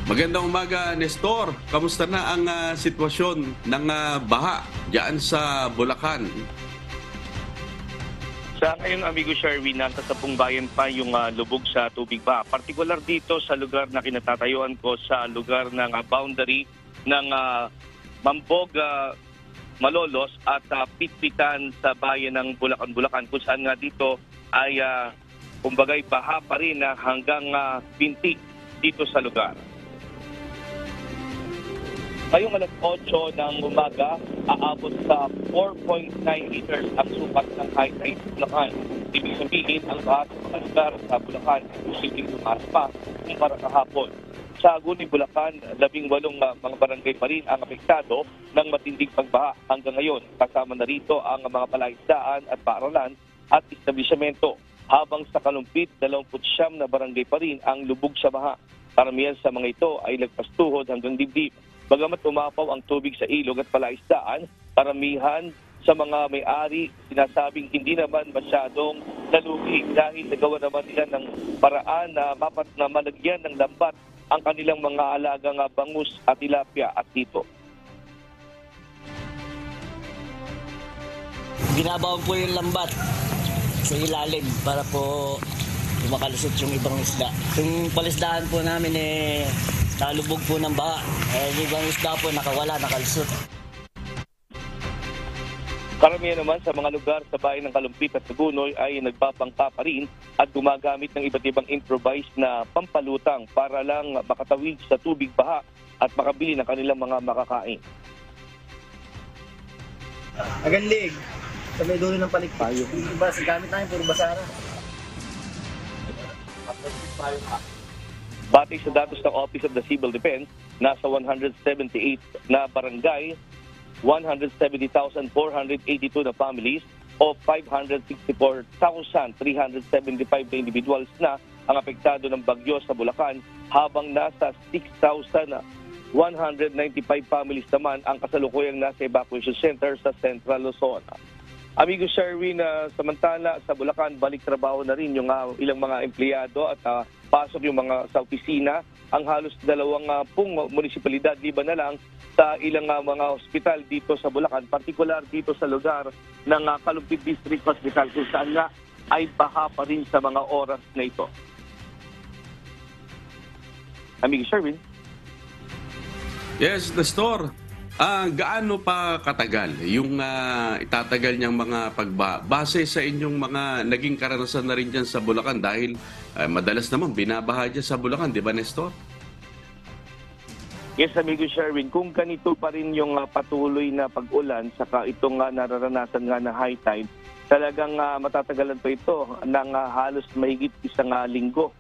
Magandang umaga, Nestor. Kamusta na ang sitwasyon ng baha diyan sa Bulacan? Sa ngayong amigo Sherwin, nasa 10 bayan pa yung lubog sa tubig ba. Partikular dito sa lugar na kinatatayuan ko sa lugar ng boundary ng Mambog, Malolos at Pitpitan sa bayan ng Bulacan, kung saan nga dito ay kumbagay baha pa rin hanggang binti dito sa lugar. Ngayong alas 8 ng umaga, aabot sa 4.9 liters ang sukat ng high tide sa Bulacan. Ibig sabihin, ang lahat ng mga lugar sa Bulacan ay posibleng tumaas pa kumpara kahapon. Sa Aguni, Bulacan, 18 mga barangay pa rin ang apektado ng matinding pagbaha hanggang ngayon. Kasama na rito ang mga palaisdaan at paaralan at establishmento. Habang sa Kalumpit, 29 na barangay pa rin ang lubog sa baha. Karamihan sa mga ito ay nagpastuhod hanggang dibdib. Bagamat umapaw ang tubig sa ilog at palaisdaan, karamihan sa mga may-ari sinasabing hindi naman masyadong nalugi dahil nagawa naman nila ng paraan na malagyan ng lambat ang kanilang mga alagang bangus at tilapia at tito. Binabaon po yung lambat sa ilalim para po makalusot yung ibang isda. Yung palisdaan po namin talubog po ng baha. Yung ibang isda po nakawala, nakalusot. Karamihan naman sa mga lugar sa bayan ng Kalumpit at Tagunoy ay nagbabangka pa rin at gumagamit ng iba't ibang improvised na pampalutang para lang makatawid sa tubig baha at makabili ng kanilang mga makakain. Agandig, sa may dulo ng palikpayo. Iba, sa gamit namin, puro basara. Batay sa datos ng Office of the Civil Defense, nasa 178 na barangay, 170,482 na families o 564,375 na individuals na ang apektado ng bagyo sa Bulacan, habang nasa 6,195 families naman ang kasalukuyang nasa evacuation center sa Central Luzon. Amigo Sherwin, samantala sa Bulacan, balik trabaho na rin yung ilang mga empleyado at pasok yung mga sa opisina. Ang halos 2 munisipalidad, liban na lang sa ilang mga hospital dito sa Bulacan, partikular dito sa lugar ng Kalumpit District Hospital, kung saan nga ay baha pa rin sa mga oras na ito. Amigo Sherwin. Yes, Nestor. Gaano pa katagal yung itatagal niyang mga pagbaha? Base sa inyong mga naging karanasan na rin dyan sa Bulacan, dahil madalas naman binabaha dyan sa Bulacan, di ba, Nestor? Yes, amigo Sherwin, kung ganito pa rin yung patuloy na pag-ulan, saka itong nararanasan nga na high tide, talagang matatagalan pa ito ng halos mahigit 1 linggo.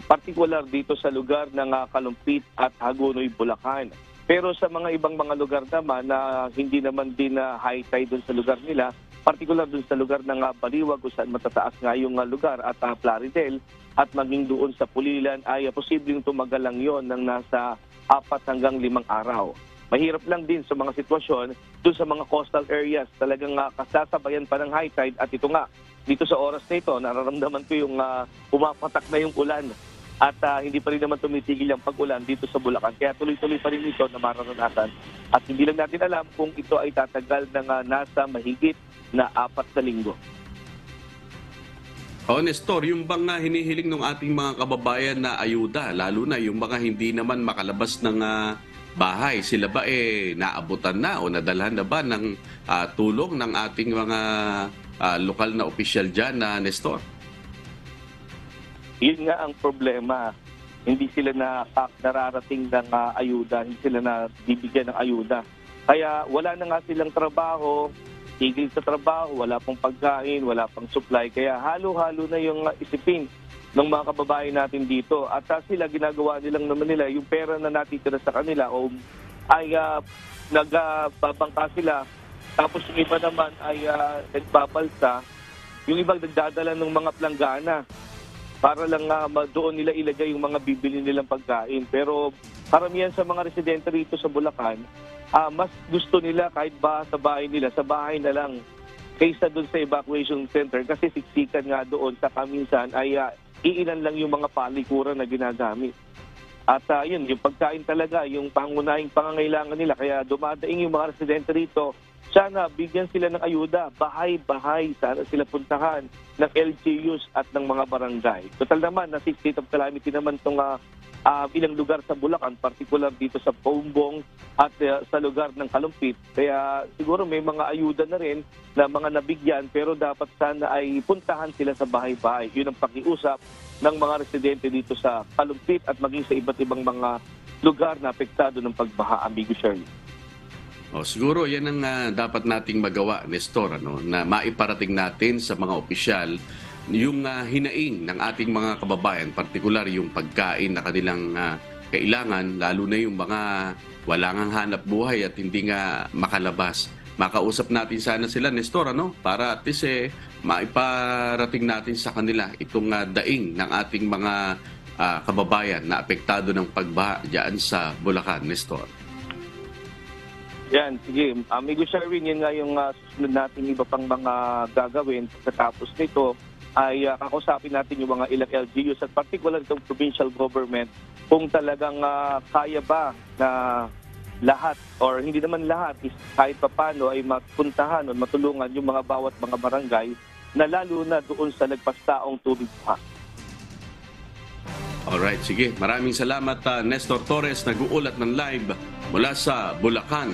Partikular dito sa lugar ng Kalumpit at Hagonoy, Bulacan. Pero sa mga ibang mga lugar naman na hindi naman din high tide doon sa lugar nila, partikular doon sa lugar ng Baliwag, kung saan matataas nga yung lugar, at Plaridel at maging doon sa Pulilan, ay posibleng tumagal lang yon ng nasa 4 hanggang 5 araw. Mahirap lang din sa mga sitwasyon doon sa mga coastal areas, talagang kasasabayan pa ng high tide, at ito nga, dito sa oras na ito, nararamdaman ko yung pumapatak na yung ulan. At hindi pa rin naman tumitigil ang pag-ulan dito sa Bulacan. Kaya tuloy-tuloy pa rin ito na mararanasan. At hindi lang natin alam kung ito ay tatagal ng nasa mahigit na 4 na linggo. Nestor, yung bang hinihiling ng ating mga kababayan na ayuda, lalo na yung mga hindi naman makalabas ng bahay, sila ba naabutan na o nadalhan na ba ng tulong ng ating mga lokal na opisyal dyan, Nestor? Yun nga ang problema. Hindi sila nararating ng ayuda, hindi sila bibigyan ng ayuda. Kaya wala na nga silang trabaho, tigil sa trabaho, wala pang pagkain, wala pang supply. Kaya halo-halo na yung isipin ng mga kababayan natin dito. At sila, ginagawa nilang naman nila, yung pera na natitira sa kanila o ay nagbabangka sila. Tapos yung iba naman ay nagbabalsa. Yung ibang nagdadala ng mga planggana para lang doon nila ilagay yung mga bibili nilang pagkain. Pero karamihan sa mga residente rito sa Bulacan, mas gusto nila kahit ba sa bahay nila, sa bahay na lang kaysa doon sa evacuation center, kasi siksikan nga doon sa kaminsan ay iilan lang yung mga palikuran na ginagamit. At yun, yung pagkain talaga, yung pangunahing pangangailangan nila. Kaya dumadaing yung mga residente rito, sana bigyan sila ng ayuda, bahay-bahay, sana sila puntahan ng LGUs at ng mga barangay. Total naman, nasa state of calamity naman itong ilang lugar sa Bulacan, particular dito sa Paumbong at sa lugar ng Kalumpit. Kaya siguro may mga ayuda na rin na mga nabigyan, pero dapat sana ay puntahan sila sa bahay-bahay. Yun ang pakiusap ng mga residente dito sa Kalumpit at maging sa iba't ibang mga lugar na apektado ng pagbaha, Amigo Shirley. Siguro yan ang dapat nating magawa, Nestor, na maiparating natin sa mga opisyal yung hinaing ng ating mga kababayan, partikular yung pagkain na kanilang kailangan, lalo na yung mga wala ngang hanap buhay at hindi nga makalabas. Makausap natin sana sila, Nestor, para at least maiparating natin sa kanila itong daing ng ating mga kababayan na apektado ng pagbaha dyan sa Bulacan, Nestor. Yan, sige. Amigo Sherwin, yan nga yung susunod natin iba pang mga gagawin. Pagkatapos nito ay kakausapin natin yung mga ilang LGUs at particular itong provincial government kung talagang kaya ba na lahat or hindi naman lahat is kahit papano ay mapuntahan o matulungan yung mga bawat mga barangay na lalo na doon sa nagpastaong tubig pa. Alright, sige. Maraming salamat, Nestor Torres, nag-uulat ng live mula sa Bulacan.